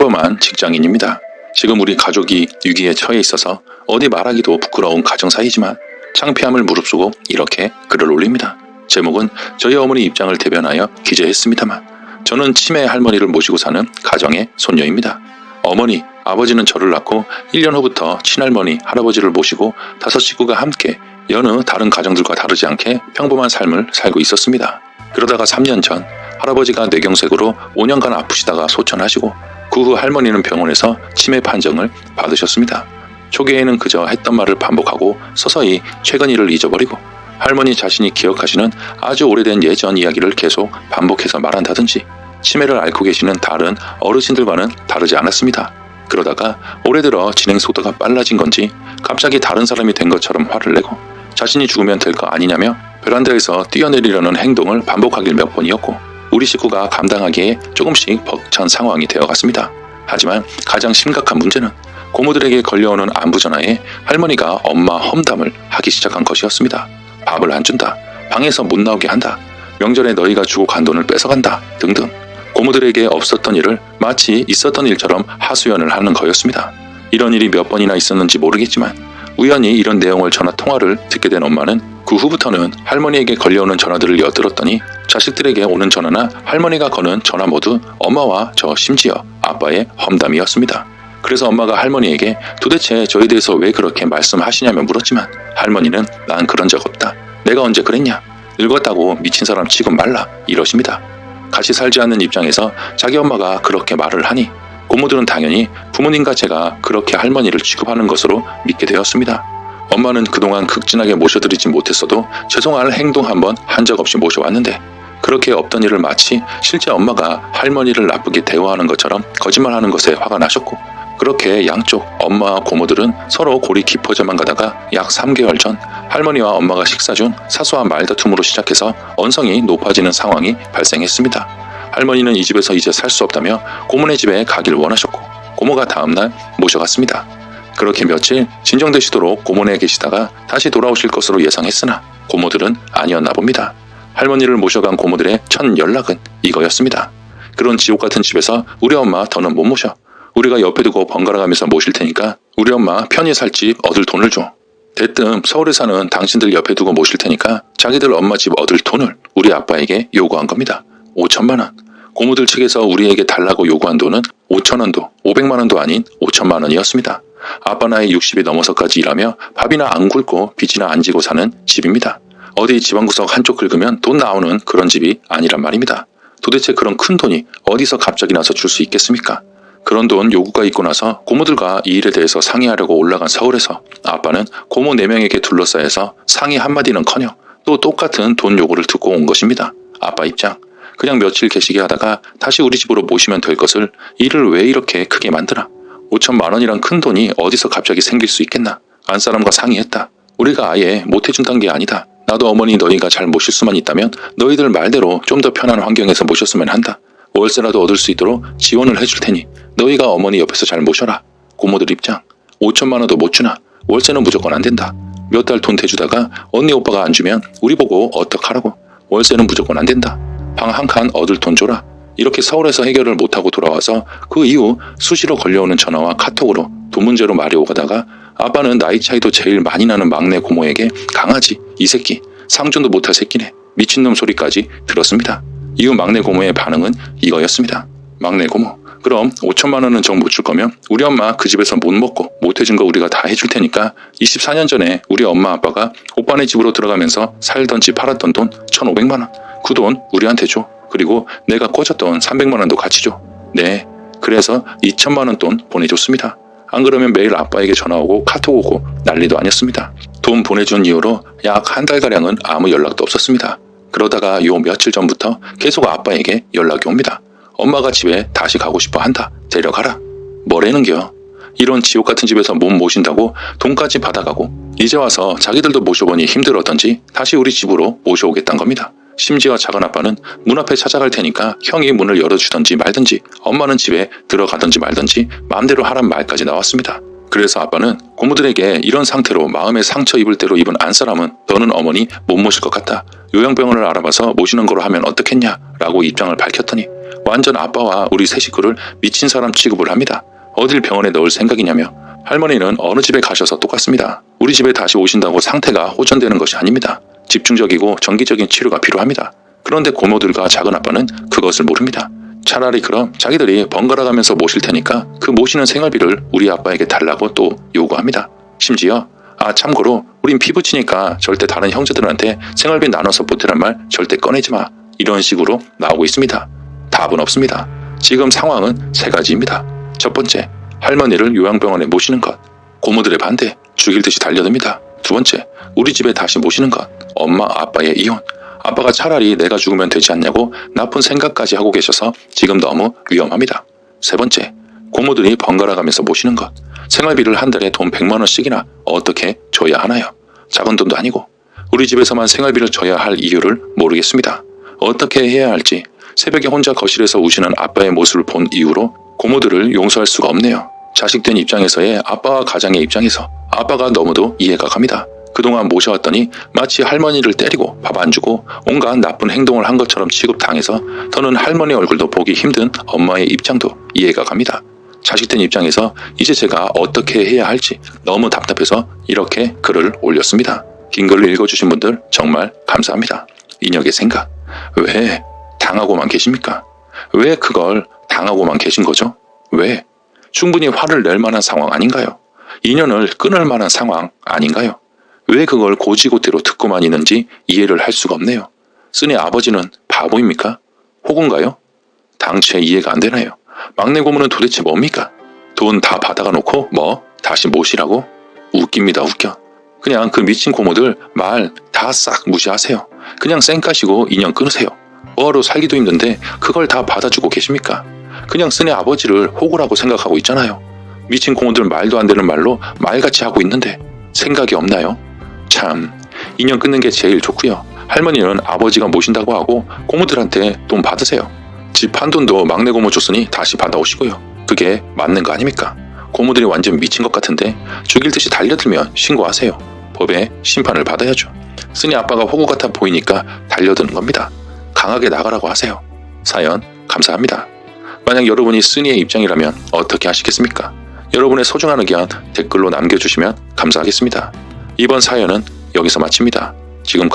평범한 직장인입니다. 지금 우리 가족이 위기에 처해 있어서 어디 말하기도 부끄러운 가정 사이지만 창피함을 무릅쓰고 이렇게 글을 올립니다. 제목은 저희 어머니 입장을 대변하여 기재했습니다만 저는 치매 할머니를 모시고 사는 가정의 손녀입니다. 어머니, 아버지는 저를 낳고 1년 후부터 친할머니, 할아버지를 모시고 5 식구가 함께 여느 다른 가정들과 다르지 않게 평범한 삶을 살고 있었습니다. 그러다가 3년 전 할아버지가 뇌경색으로 5년간 아프시다가 소천하시고 그 후 할머니는 병원에서 치매 판정을 받으셨습니다. 초기에는 그저 했던 말을 반복하고 서서히 최근 일을 잊어버리고 할머니 자신이 기억하시는 아주 오래된 예전 이야기를 계속 반복해서 말한다든지 치매를 앓고 계시는 다른 어르신들과는 다르지 않았습니다. 그러다가 올해 들어 진행 속도가 빨라진 건지 갑자기 다른 사람이 된 것처럼 화를 내고 자신이 죽으면 될 거 아니냐며 베란다에서 뛰어내리려는 행동을 반복하길 몇 번이었고 우리 식구가 감당하기에 조금씩 벅찬 상황이 되어갔습니다. 하지만 가장 심각한 문제는 고모들에게 걸려오는 안부 전화에 할머니가 엄마 험담을 하기 시작한 것이었습니다. 밥을 안 준다, 방에서 못 나오게 한다, 명절에 너희가 주고 간 돈을 뺏어간다 등등 고모들에게 없었던 일을 마치 있었던 일처럼 하소연을 하는 거였습니다. 이런 일이 몇 번이나 있었는지 모르겠지만 우연히 이런 내용을 전화 통화를 듣게 된 엄마는 그 후부터는 할머니에게 걸려오는 전화들을 엿들었더니 자식들에게 오는 전화나 할머니가 거는 전화 모두 엄마와 저 심지어 아빠의 험담이었습니다. 그래서 엄마가 할머니에게 도대체 저에 대해서 왜 그렇게 말씀하시냐며 물었지만 할머니는 난 그런 적 없다. 내가 언제 그랬냐. 늙었다고 미친 사람 취급 말라 이러십니다. 같이 살지 않는 입장에서 자기 엄마가 그렇게 말을 하니 고모들은 당연히 부모님과 제가 그렇게 할머니를 취급하는 것으로 믿게 되었습니다. 엄마는 그동안 극진하게 모셔드리지 못했어도 죄송할 행동 한번 한 적 없이 모셔왔는데 그렇게 없던 일을 마치 실제 엄마가 할머니를 나쁘게 대우하는 것처럼 거짓말하는 것에 화가 나셨고 그렇게 양쪽 엄마와 고모들은 서로 골이 깊어져만 가다가 약 3개월 전 할머니와 엄마가 식사 중 사소한 말다툼으로 시작해서 언성이 높아지는 상황이 발생했습니다. 할머니는 이 집에서 이제 살 수 없다며 고모네 집에 가길 원하셨고 고모가 다음날 모셔갔습니다. 그렇게 며칠 진정되시도록 고모네에 계시다가 다시 돌아오실 것으로 예상했으나 고모들은 아니었나 봅니다. 할머니를 모셔간 고모들의 첫 연락은 이거였습니다. 그런 지옥 같은 집에서 우리 엄마 더는 못 모셔. 우리가 옆에 두고 번갈아가면서 모실 테니까 우리 엄마 편히 살 집 얻을 돈을 줘. 대뜸 서울에 사는 당신들 옆에 두고 모실 테니까 자기들 엄마 집 얻을 돈을 우리 아빠에게 요구한 겁니다. 5천만 원. 고모들 측에서 우리에게 달라고 요구한 돈은 5천 원도 500만 원도 아닌 5천만 원이었습니다. 아빠 나이 60이 넘어서까지 일하며 밥이나 안 굶고 빚이나 안 지고 사는 집입니다. 어디 지방구석 한쪽 긁으면 돈 나오는 그런 집이 아니란 말입니다. 도대체 그런 큰 돈이 어디서 갑자기 나서 줄 수 있겠습니까? 그런 돈 요구가 있고 나서 고모들과 이 일에 대해서 상의하려고 올라간 서울에서 아빠는 고모 4명에게 둘러싸여서 상의 한마디는커녕 또 똑같은 돈 요구를 듣고 온 것입니다. 아빠 입장. 그냥 며칠 계시게 하다가 다시 우리 집으로 모시면 될 것을 일을 왜 이렇게 크게 만드나? 5천만 원이란 큰 돈이 어디서 갑자기 생길 수 있겠나? 안사람과 상의했다. 우리가 아예 못해준다는 게 아니다. 나도 어머니 너희가 잘 모실 수만 있다면 너희들 말대로 좀 더 편한 환경에서 모셨으면 한다. 월세라도 얻을 수 있도록 지원을 해줄 테니 너희가 어머니 옆에서 잘 모셔라. 고모들 입장. 5천만 원도 못 주나? 월세는 무조건 안 된다. 몇 달 돈 대주다가 언니 오빠가 안 주면 우리 보고 어떡하라고. 월세는 무조건 안 된다. 방 한 칸 얻을 돈 줘라. 이렇게 서울에서 해결을 못하고 돌아와서 그 이후 수시로 걸려오는 전화와 카톡으로 돈 문제로 말이 오가다가 아빠는 나이 차이도 제일 많이 나는 막내 고모에게 강아지, 이 새끼, 상존도 못할 새끼네, 미친놈 소리까지 들었습니다. 이후 막내 고모의 반응은 이거였습니다. 막내 고모, 그럼 5천만 원은 정 못 줄 거면 우리 엄마 그 집에서 못 먹고 못 해준 거 우리가 다 해줄 테니까 24년 전에 우리 엄마 아빠가 오빠네 집으로 들어가면서 살던 집 팔았던 돈 1,500만 원, 그 돈 우리한테 줘. 그리고 내가 꽂았던 300만 원도 같이 줘. 네, 그래서 2천만 원 돈 보내줬습니다. 안 그러면 매일 아빠에게 전화 오고 카톡 오고 난리도 아니었습니다. 돈 보내준 이후로 약 한 달가량은 아무 연락도 없었습니다. 그러다가 요 며칠 전부터 계속 아빠에게 연락이 옵니다. 엄마가 집에 다시 가고 싶어 한다. 데려가라. 뭐래는겨. 이런 지옥 같은 집에서 못 모신다고 돈까지 받아가고 이제 와서 자기들도 모셔보니 힘들었던지 다시 우리 집으로 모셔오겠다는 겁니다. 심지어 작은아빠는 문 앞에 찾아갈 테니까 형이 문을 열어주던지 말든지 엄마는 집에 들어가든지 말든지 마음대로 하란 말까지 나왔습니다. 그래서 아빠는 고모들에게 이런 상태로 마음의 상처 입을 대로 입은 안사람은 너는 어머니 못 모실 것 같다. 요양병원을 알아봐서 모시는 거로 하면 어떻겠냐 라고 입장을 밝혔더니 완전 아빠와 우리 세 식구를 미친 사람 취급을 합니다. 어딜 병원에 넣을 생각이냐며. 할머니는 어느 집에 가셔서 똑같습니다. 우리 집에 다시 오신다고 상태가 호전되는 것이 아닙니다. 집중적이고 정기적인 치료가 필요합니다. 그런데 고모들과 작은아빠는 그것을 모릅니다. 차라리 그럼 자기들이 번갈아 가면서 모실 테니까 그 모시는 생활비를 우리 아빠에게 달라고 또 요구합니다. 심지어 참고로 우린 피부치니까 절대 다른 형제들한테 생활비 나눠서 보태란 말 절대 꺼내지 마. 이런 식으로 나오고 있습니다. 답은 없습니다. 지금 상황은 세 가지입니다. 첫 번째, 할머니를 요양병원에 모시는 것. 고모들의 반대, 죽일 듯이 달려듭니다. 두 번째, 우리 집에 다시 모시는 것. 엄마, 아빠의 이혼. 아빠가 차라리 내가 죽으면 되지 않냐고 나쁜 생각까지 하고 계셔서 지금 너무 위험합니다. 세 번째, 고모들이 번갈아 가면서 모시는 것. 생활비를 한 달에 돈 100만 원씩이나 어떻게 줘야 하나요? 작은 돈도 아니고 우리 집에서만 생활비를 줘야 할 이유를 모르겠습니다. 어떻게 해야 할지 새벽에 혼자 거실에서 우시는 아빠의 모습을 본 이후로 고모들을 용서할 수가 없네요. 자식된 입장에서의 아빠와 가장의 입장에서 아빠가 너무도 이해가 갑니다. 그동안 모셔왔더니 마치 할머니를 때리고 밥 안 주고 온갖 나쁜 행동을 한 것처럼 취급당해서 더는 할머니 얼굴도 보기 힘든 엄마의 입장도 이해가 갑니다. 자식된 입장에서 이제 제가 어떻게 해야 할지 너무 답답해서 이렇게 글을 올렸습니다. 긴 글을 읽어주신 분들 정말 감사합니다. 인혁의 생각. 왜 당하고만 계십니까? 왜 그걸 당하고만 계신 거죠? 왜? 충분히 화를 낼 만한 상황 아닌가요? 인연을 끊을 만한 상황 아닌가요? 왜 그걸 고지고대로 듣고만 있는지 이해를 할 수가 없네요. 쓰니 아버지는 바보입니까? 호구인가요? 당최 이해가 안 되나요? 막내 고모는 도대체 뭡니까? 돈 다 받아가 놓고 다시 모시라고? 웃깁니다. 웃겨. 그냥 그 미친 고모들 말 다 싹 무시하세요. 그냥 쌩까시고 인연 끊으세요. 뭐하러 살기도 힘든데 그걸 다 받아주고 계십니까? 그냥 쓰니 아버지를 호구라고 생각하고 있잖아요. 미친 고모들 말도 안 되는 말로 말같이 하고 있는데 생각이 없나요? 참, 인연 끊는 게 제일 좋고요. 할머니는 아버지가 모신다고 하고 고모들한테 돈 받으세요. 집 한 돈도 막내 고모 줬으니 다시 받아오시고요. 그게 맞는 거 아닙니까? 고모들이 완전 미친 것 같은데 죽일 듯이 달려들면 신고하세요. 법에 심판을 받아야죠. 쓰니 아빠가 호구 같아 보이니까 달려드는 겁니다. 강하게 나가라고 하세요. 사연 감사합니다. 만약 여러분이 쓰니의 입장이라면 어떻게 하시겠습니까? 여러분의 소중한 의견 댓글로 남겨주시면 감사하겠습니다. 이번 사연은 여기서 마칩니다. 지금까지